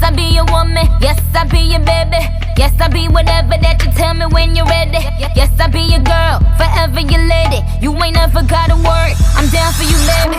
I be your woman, yes, I be your baby. Yes, I be whatever that you tell me when you're ready. Yes, I be your girl, forever your lady. You ain't never gotta worry, I'm down for you, baby.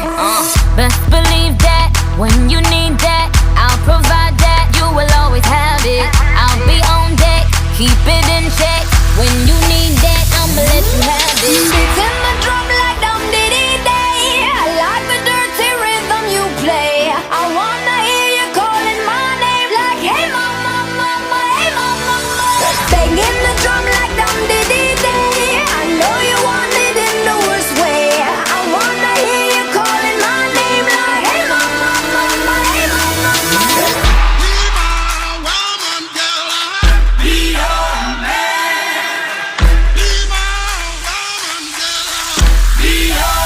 Best believe that, when you need that, I'll provide that. You will always have it. I'll be on deck, keep it in check. When you need that, I'ma let you have it. Beating my drum like dum diddy day. I like the dirty rhythm you play. I wanna hear you calling my name like, hey mama, mama, hey mama, mama. Banging the drum like dum diddy day. I know you want it in the worst way. I wanna hear you calling my name like, hey mama, mama, hey mama, mama. Be my woman, girl. Be your man. Be my woman, girl. Be your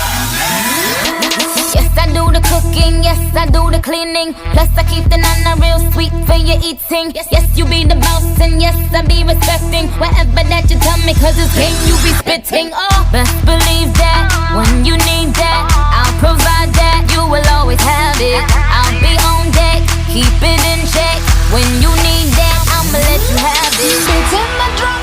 Yes, I do the cooking, yes, I do the cleaning. Plus I keep the nana real sweet for your eating. Yes, you be the boss and yes, I be respecting whatever that you tell me, cause it's game you be spitting. Oh, best believe that, when you need that, I'll provide that. You will always have it. I'll be on deck, keep it in check. When you need that, I'ma let you have it. Beating my drum